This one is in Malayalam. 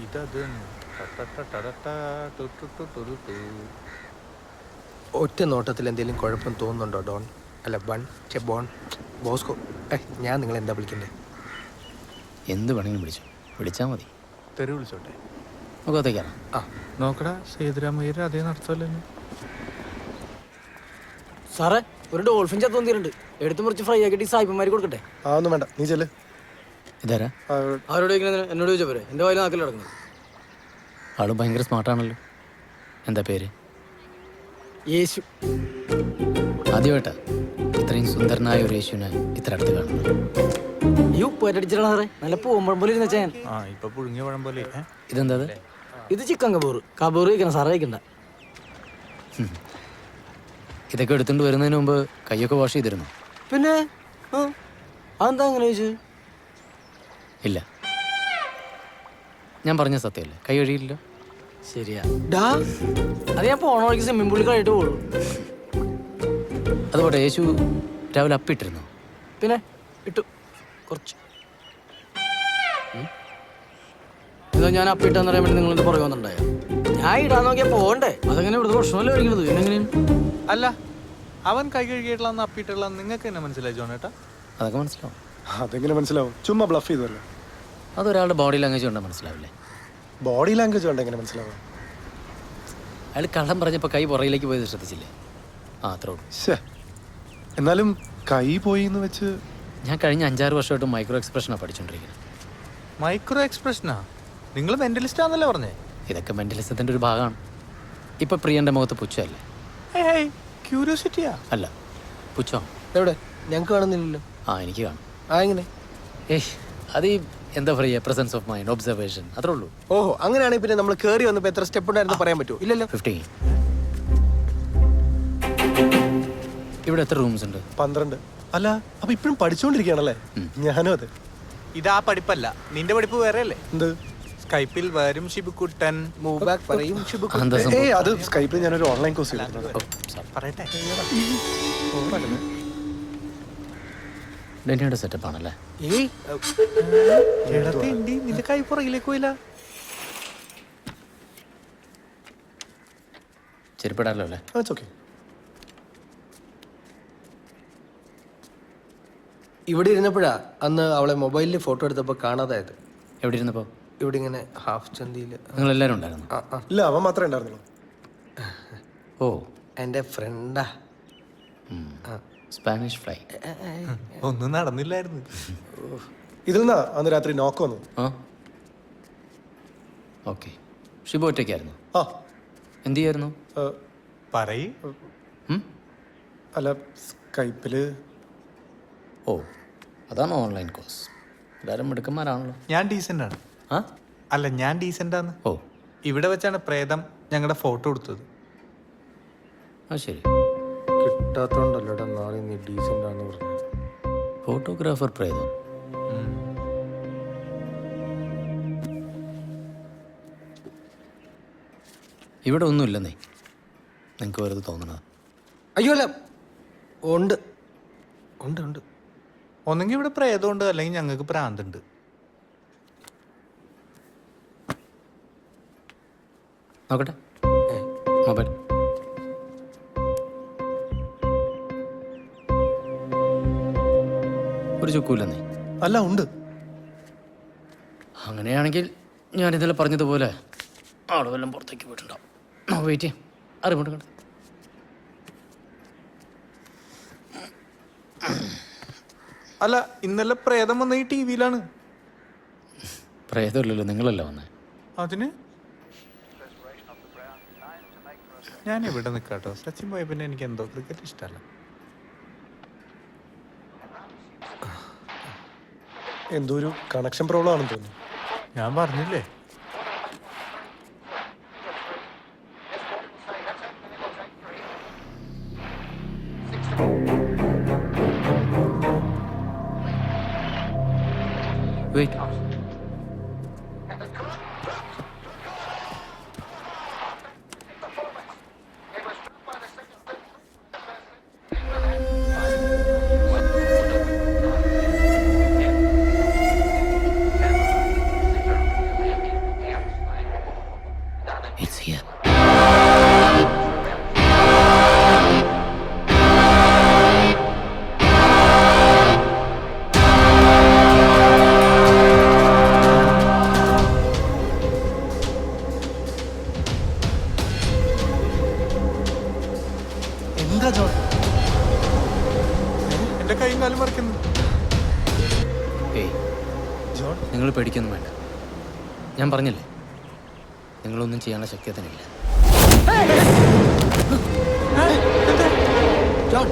ഇതത് തന്നെ. ടട്ടട്ടടട്ടാ, ടുട്ടുട്ടുട്ടുരുട്ടു. ഒറ്റ നോട്ടത്തിൽ എന്തെങ്കിലും കുഴപ്പം തോന്നുന്നുണ്ടോ ഡോൺ? അല്ല ബോൺ ബോസ്കോ. ഞാൻ നിങ്ങൾ എന്താ വിളിക്കണ്ടേ? എന്ത് വേണമെങ്കിലും വിളിച്ചാൽ മതി. തെറി വിളിച്ചോട്ടെ. മുഖത്തേക്കാണ്. ആ നോക്കടാ, സേതുരാമയ്യർ അതേ നടത്തല്ലേ. സാറേ, ഒരു ഡോൾഫിൻ ചത്തു വന്നിട്ടുണ്ട്. എടുത്ത് മുറിച്ച് ഫ്രൈ ആക്കിയിട്ട് സായിപ്പന്മാർ കൊടുക്കട്ടെ? ഒന്നും വേണ്ട, നീ ചെല്ല്. ഇതാരാ? അവരോട് ചോദിക്കുന്നത് എന്നോട് ചോദിച്ചാൽ പോരെ? എൻ്റെ വായിൽ നാക്കിൽ കിടക്കുന്നത്. ആള് ഭയങ്കര സ്മാർട്ടാണല്ലോ. എന്താ പേര്? യേശു. ആദ്യമായിട്ടാ ഇത്രയും സുന്ദരനായ ഒരു യേശുവിനെ ഇത്ര അടുത്ത് കാണുന്നത്. ഈ ഉപ്പേറ്റടിച്ചിട്ടാണ് സാറേ. നല്ല പൂമ്പഴം പോലെ ഇരുന്ന ചെയ്യാൻ. ആ, ഇപ്പൊ പുഴുങ്ങിയ പഴം പോലെ. ഇതെന്താ? ഇത് ചിക്കൻ കബൂർ. കബൂർ കഴിക്കണം സാറേ, കഴിക്കണ്ട. ഇതൊക്കെ എടുത്തുകൊണ്ട് വരുന്നതിന് മുമ്പ് കൈയൊക്കെ വാഷ് ചെയ്തിരുന്നു? പിന്നെ അതെന്താ അങ്ങനെ ചോദിച്ചു? ഇല്ല, ഞാൻ പറഞ്ഞ സത്യമല്ലേ, കൈ കഴിയില്ല. ശരിയാ. ഡാ, അത് ഞാൻ പോണ വഴിക്ക് സ്വിമ്മിംഗ് പൂളിൽ കഴിയിട്ട് പോകുള്ളൂ. അതുപോലെ യേശു രാവിലെ അപ്പിട്ടിരുന്നു? പിന്നെ ഇട്ടു കുറച്ച്. ഇതാ ഞാൻ അപ്പിട്ടെന്ന് പറയാൻ വേണ്ടി നിങ്ങളിത് പുറകെ വന്നിട്ടുണ്ടായോ? ഞാൻ ഇടാൻ നോക്കിയാൽ പോകണ്ടേ? അതങ്ങനെ ഇവിടുത്തെ പ്രശ്നമല്ലേ കഴിക്കുന്നത്? എങ്ങനെയാണ്? അല്ല, അവൻ കൈ കഴുകിയിട്ടുള്ള അപ്പിട്ടുള്ള നിങ്ങൾക്ക് തന്നെ മനസ്സിലായി ജോണേട്ടാ? അതൊക്കെ മനസ്സിലാവും. അതെങ്ങനെ മനസ്സിലാവും? ചുമ്മാ ബ്ലഫ് ചെയ്തല്ലോ. അതൊരാളുടെ ബോഡി ലാംഗ്വേജ് കൊണ്ടാൽ മനസ്സിലാവില്ലേ? ബോഡി ലാംഗ്വേജ് കൊണ്ട് എങ്ങനെ മനസ്സിലാവും? അയാൾ കള്ളം പറഞ്ഞപ്പോൾ കൈ പുറകിലേക്ക് പോയത് ശ്രദ്ധിച്ചില്ലേ? ആ, അത്രേ ഉള്ളൂ. ശേ, എന്നാലും കൈ പോയി എന്ന് വെച്ച്. ഞാൻ കഴിഞ്ഞ 5-6 വർഷമായിട്ട് മൈക്രോ എക്സ്പ്രഷനാണ് പഠിച്ചുകൊണ്ടിരിക്കുന്നത്. മൈക്രോ എക്സ്പ്രഷനാ? നിങ്ങൾ മെന്റലിസ്റ്റ് ആണെന്നല്ലേ പറഞ്ഞേ? ഇതൊക്കെ മെന്റലിസത്തിൻ്റെ ഒരു ഭാഗമാണ്. ഇപ്പം പ്രിയൻ്റെ മുഖത്ത് പുച്ഛമല്ലേ? ക്യൂരിയോസിറ്റിയാ. അല്ല, പുച്ഛം. എവിടെ? ഞങ്ങൾക്ക് കാണുന്നില്ലല്ലോ. ആ, എനിക്ക് കാണും. എങ്ങനെ? അത് ഈ എന്താ പറയുക, പ്രസൻസ് ഓഫ് മൈൻഡ്, ഒബ്സർവേഷൻ, അത്രേ ഉള്ളൂ. ഓഹോ, അങ്ങനെയാണെങ്കിൽ പിന്നെ നമ്മൾ കയറി വന്നപ്പോൾ എത്ര സ്റ്റെപ്പ് ഉണ്ടായിരുന്നു പറയാൻ പറ്റുമോ? ഇല്ലല്ലോ. 15. ഇവിടെ എത്ര റൂംസ് ഉണ്ട്? 12. അല്ല, അപ്പൊ ഇപ്പഴും പഠിച്ചുകൊണ്ടിരിക്കുകയാണല്ലേ? ഞാനും അതെ. ഇതാ പഠിപ്പല്ല, നിന്റെ പഠിപ്പ് വേറെ അല്ലേ? എന്ത്? സ്കൈപ്പിൽ വരും ഷിബുക്കുട്ടൻ. മൂവ് ബാക്ക് പറയും എന്താ സംഭവം? അത് സ്കൈപ്പിൽ ഞാനൊരു ഓൺലൈൻ കോഴ്സ് ചെയ്തിരുന്നത്. പറയട്ടെ. ഡെന്നിയുടെ സെറ്റപ്പ് ആണല്ലേ? നിന്റെ കൈ പുറകിലേക്ക് പോയില്ല. ചെരുപ്പിടാലോ അല്ലേ? ഓക്കെ. ഇവിടെ ഇരുന്നപ്പോഴാ അന്ന് അവളെ മൊബൈലിൽ ഫോട്ടോ എടുത്തപ്പോൾ കാണാതായത്. എവിടെ ഇരുന്നപ്പോൾ? ഇവിടെ ഇങ്ങനെ ഹാഫ് ചന്തിയിൽ. നിങ്ങളെല്ലാവരും ഉണ്ടായിരുന്നു? ഇല്ല, അവൻ മാത്രമേ ഉണ്ടായിരുന്നുള്ളൂ. ഓ, എൻ്റെ ഫ്രണ്ടാ. Spanish fly. ഒന്നും നടന്നില്ലായിരുന്നു. ഇതിൽ നിന്നാ അന്ന് രാത്രി നോക്ക് വന്നു. ആ, ഓക്കെ. ഷിബു ഒറ്റയ്ക്കായിരുന്നു? ആ, എന്ത് ചെയ്യായിരുന്നു? പറയ്. അല്ല, സ്കൈപ്പില്. ഓ, അതാണ് ഓൺലൈൻ കോഴ്സ്. എല്ലാവരും മിടുക്കന്മാരാണല്ലോ. ഞാൻ ഡീസൻ്റ് ആണ്. ആ, അല്ല, ഞാൻ ഡീസൻ്റ് ആണ്. ഓ, ഇവിടെ വെച്ചാണ് പ്രേതം ഞങ്ങളുടെ ഫോട്ടോ എടുത്തത്. ആ ശരി. കിട്ടാത്തോണ്ടല്ലോടാ നാളെ നീ ഡീസൻ്റ് ആണെന്ന് പറഞ്ഞത്. ഫോട്ടോഗ്രാഫർ പ്രേതം. ഇവിടെ ഒന്നുമില്ലെന്നേ, നിങ്ങൾക്ക് വെറുതെ തോന്നണത്. അയ്യോ അല്ല, ഉണ്ട് ഉണ്ട് ഉണ്ട്. ഒന്നെങ്കിൽ ഇവിടെ പ്രേതമുണ്ട്, അല്ലെങ്കിൽ ഞങ്ങൾക്ക് പ്രാന്തുണ്ട്. നോക്കട്ടെ മൊബൈൽ. ഒരു ചുക്കൂല്ലെന്നേ? അല്ല, ഉണ്ട്. അങ്ങനെയാണെങ്കിൽ ഞാൻ ഇന്നലെ പറഞ്ഞതുപോലെ ആള് വല്ലതും പുറത്തേക്ക് പോയിട്ടുണ്ടാവും. വെയിറ്റ് ചെയ്യാം. അറിവുണ്ട് കണ്ടു. അല്ല, ഇന്നലെ പ്രേതം വന്ന ഈ ടി-വിയിലാണ്. പ്രേതമില്ലല്ലോ, നിങ്ങളല്ല വന്നേ. അതിന് ഞാൻ ഇവിടെ നിൽക്കാട്ടോ. സച്ചിൻ പോയ പിന്നെ എനിക്ക് എന്തോ ക്രിക്കറ്റ് ഇഷ്ടമല്ല. എന്തോ ഒരു കണക്ഷൻ പ്രോബ്ലം ആണെന്ന് തോന്നുന്നു. ഞാൻ പറഞ്ഞില്ലേ. വെയിറ്റ്. ഏയ് ജോൺ നിങ്ങൾ പേടിക്കൊന്നും വേണ്ട. ഞാൻ പറഞ്ഞില്ലേ നിങ്ങളൊന്നും ചെയ്യാനുള്ള ശക്തി തന്നില്ല. ജോൺ